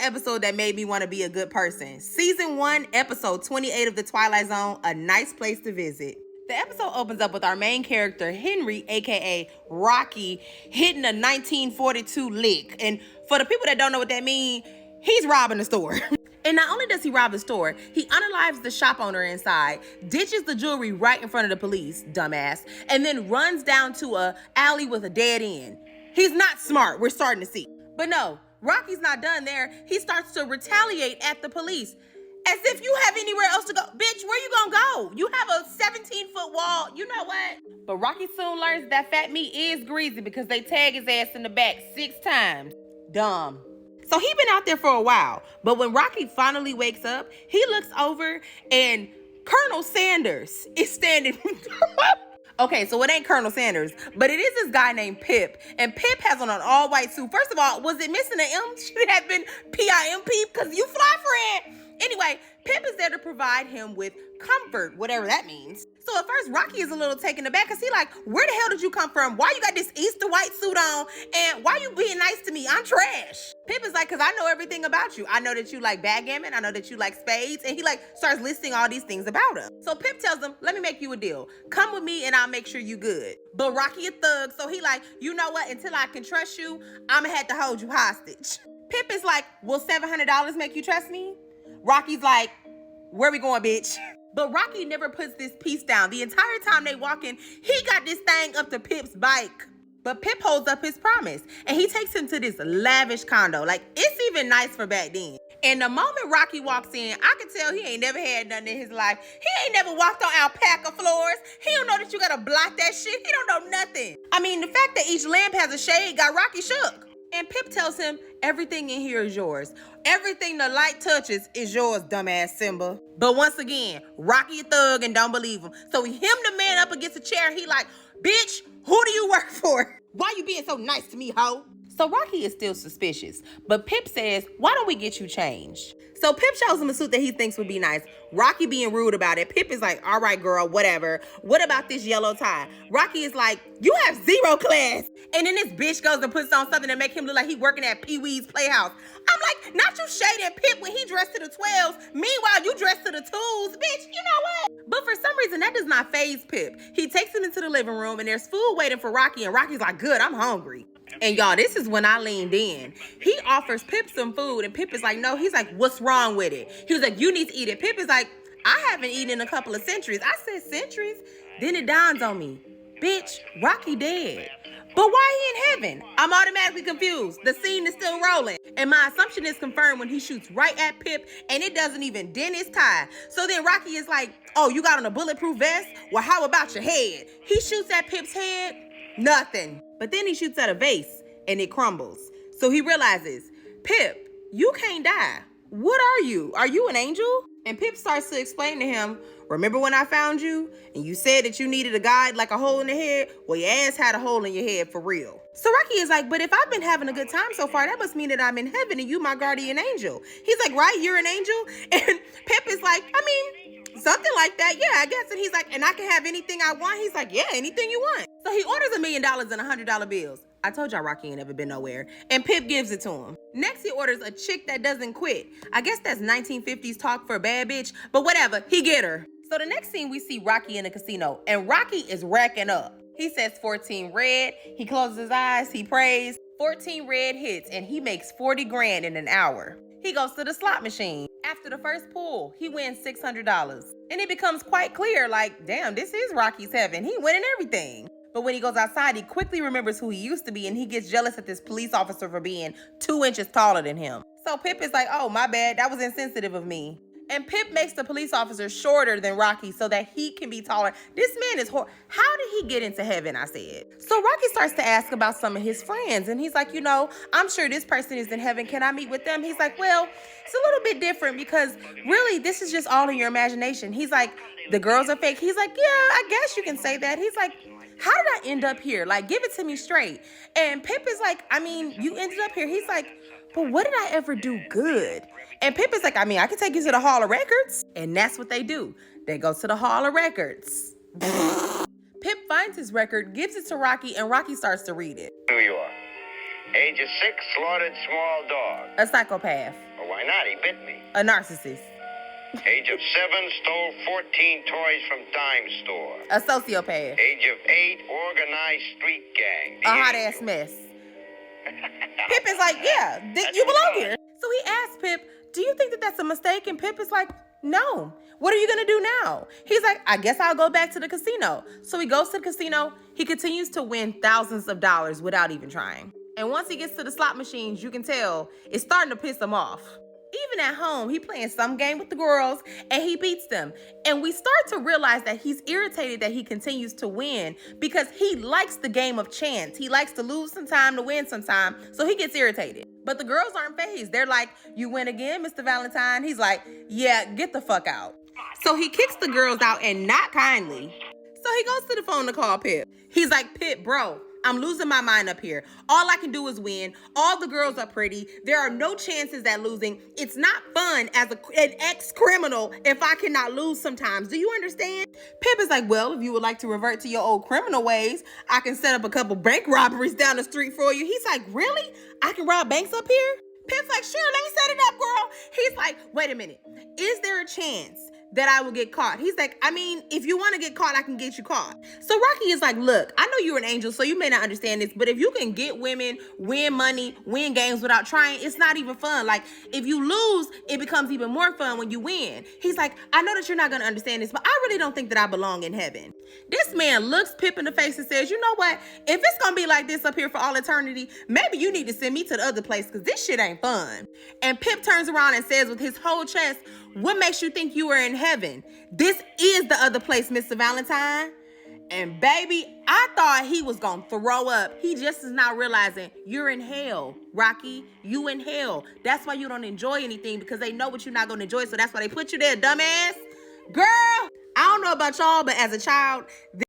episode that made me want to be a good person. Season 1, episode 28 of The Twilight Zone, A Nice Place to Visit. The episode opens up with our main character, Henry, aka Rocky, hitting a 1942 lick. And for the people that don't know what that means, he's robbing the store. And not only does he rob the store, he unalives the shop owner inside, ditches the jewelry right in front of the police, dumbass, and then runs down to a alley with a dead end. He's not smart, we're starting to see. But no, Rocky's not done there. He starts to retaliate at the police. As if you have anywhere else to go. Bitch, where you gonna go? You have a 17-foot wall. You know what? But Rocky soon learns that fat meat is greasy because they tag his ass in the back 6 times. Dumb. So he been out there for a while. But when Rocky finally wakes up, he looks over and Colonel Sanders is standing. Okay, so it ain't Colonel Sanders, but it is this guy named Pip. And Pip has on an all-white suit. First of all, was it missing an M? Should it have been P-I-M-P? Because you fly, friend. Anyway, Pip is there to provide him with comfort, whatever that means. So at first, Rocky is a little taken aback because he like, where the hell did you come from? Why you got this Easter white suit on? And why you being nice to me? I'm trash. Pip is like, because I know everything about you. I know that you like backgammon. I know that you like spades. And he like starts listing all these things about him. So Pip tells him, let me make you a deal. Come with me and I'll make sure you good. But Rocky a thug. So he like, you know what? Until I can trust you, I'm going to have to hold you hostage. Pip is like, will $700 make you trust me? Rocky's like, where we going, bitch? But Rocky never puts this piece down. The entire time they walking, he got this thing up to Pip's bike. But Pip holds up his promise. And he takes him to this lavish condo. Like, it's even nice for back then. And the moment Rocky walks in, I can tell he ain't never had nothing in his life. He ain't never walked on alpaca floors. He don't know that you gotta block that shit. He don't know nothing. I mean, the fact that each lamp has a shade got Rocky shook. And Pip tells him, everything in here is yours. Everything the light touches is yours, dumbass Simba. But once again, Rocky a thug and don't believe him. So he hemmed the man up against a chair. He like, bitch, who do you work for? Why you being so nice to me, ho? So Rocky is still suspicious, but Pip says, why don't we get you changed? So Pip shows him a suit that he thinks would be nice. Rocky being rude about it. Pip is like, all right, girl, whatever. What about this yellow tie? Rocky is like, you have 0 class. And then this bitch goes and puts on something to make him look like he working at Pee-wee's Playhouse. I'm like, not you shading Pip when he dressed to the 12s. Meanwhile, you dressed to the 2s. Bitch, you know what? But for some reason, that does not faze Pip. He takes him into the living room and there's food waiting for Rocky. And Rocky's like, good, I'm hungry. And y'all, this is when I leaned in. He offers Pip some food and Pip is like, no. He's like, what's wrong with it? He was like, you need to eat it. Pip is like, I haven't eaten in a couple of centuries. I said, centuries? Then it dawns on me. Bitch, Rocky dead. But why he in heaven? I'm automatically confused. The scene is still rolling. And my assumption is confirmed when he shoots right at Pip and it doesn't even dent his tie. So then Rocky is like, oh, you got on a bulletproof vest? Well, how about your head? He shoots at Pip's head. Nothing. But then he shoots at a vase and it crumbles. So he realizes, Pip, you can't die. What are you? Are you an angel? And Pip starts to explain to him, remember when I found you and you said that you needed a guide like a hole in the head? Well, your ass had a hole in your head for real. So Rocky is like, but if I've been having a good time so far, that must mean that I'm in heaven and you my guardian angel. He's like, right, you're an angel? And Pip is like, I mean, something like that. Yeah, I guess. And he's like, and I can have anything I want? He's like, yeah, anything you want. So he orders $1 million in $100 bills. I told y'all Rocky ain't never been nowhere. And Pip gives it to him. Next, he orders a chick that doesn't quit. I guess that's 1950s talk for a bad bitch, but whatever, he get her. So the next scene, we see Rocky in a casino, and Rocky is racking up. He says 14 red, he closes his eyes, he prays, 14 red hits, and he makes 40 grand in an hour. He goes to the slot machine. After the first pull, he wins $600. And it becomes quite clear, like, damn, this is Rocky's heaven. He winning everything. But when he goes outside, he quickly remembers who he used to be, and he gets jealous at this police officer for being 2 inches taller than him. So Pip is like, oh, my bad, that was insensitive of me. And Pip makes the police officer shorter than Rocky so that he can be taller. This man is How did he get into heaven, I said. So Rocky starts to ask about some of his friends. And he's like, you know, I'm sure this person is in heaven. Can I meet with them? He's like, well, it's a little bit different because really this is just all in your imagination. He's like, the girls are fake. He's like, yeah, I guess you can say that. He's like, how did I end up here? Like, give it to me straight. And Pip is like, I mean, you ended up here. He's like, but what did I ever do good? And Pip is like, I mean, I can take you to the Hall of Records. And that's what they do. They go to the Hall of Records. Pip finds his record, gives it to Rocky, and Rocky starts to read it. New York. Age of 6, slaughtered small dog. A psychopath. Why not? He bit me. A narcissist. Age of 7, stole 14 toys from dime store. A sociopath. Age of 8, organized street gang. A hot ass mess. Pip is like, yeah, you belong here. So he asked Pip, do you think that that's a mistake? And Pip is like, no. What are you going to do now? He's like, I guess I'll go back to the casino. So he goes to the casino. He continues to win thousands of dollars without even trying. And once he gets to the slot machines, you can tell it's starting to piss him off. Even at home, he playing some game with the girls and he beats them. And we start to realize that he's irritated that he continues to win because he likes the game of chance. He likes to lose some time to win some time, so he gets irritated. But the girls aren't fazed. They're like, you win again, Mr. Valentine? He's like, yeah, get the fuck out. So he kicks the girls out and not kindly. So he goes to the phone to call Pip. He's like, Pip, bro, I'm losing my mind up here. All I can do is win. All the girls are pretty. There are no chances at losing. It's not fun as an ex-criminal if I cannot lose sometimes. Do you understand? Pip is like, well, if you would like to revert to your old criminal ways, I can set up a couple bank robberies down the street for you. He's like, really? I can rob banks up here? Pip's like, sure, let me set it up, girl. He's like, wait a minute. Is there a chance that I will get caught? He's like, I mean, if you want to get caught, I can get you caught. So Rocky is like, look, I know you're an angel, so you may not understand this, but if you can get women, win money, win games without trying, it's not even fun. Like, if you lose, it becomes even more fun when you win. He's like, I know that you're not going to understand this, but I really don't think that I belong in heaven. This man looks Pip in the face and says, you know what? If it's going to be like this up here for all eternity, maybe you need to send me to the other place because this shit ain't fun. And Pip turns around and says with his whole chest, what makes you think you are in heaven? This is the other place, Mr. Valentine. And baby, I thought he was gonna throw up. He just is not realizing you're in hell, Rocky. You in hell. That's why you don't enjoy anything, because they know what you're not gonna enjoy. So that's why they put you there, dumbass. Girl, I don't know about y'all, but as a child,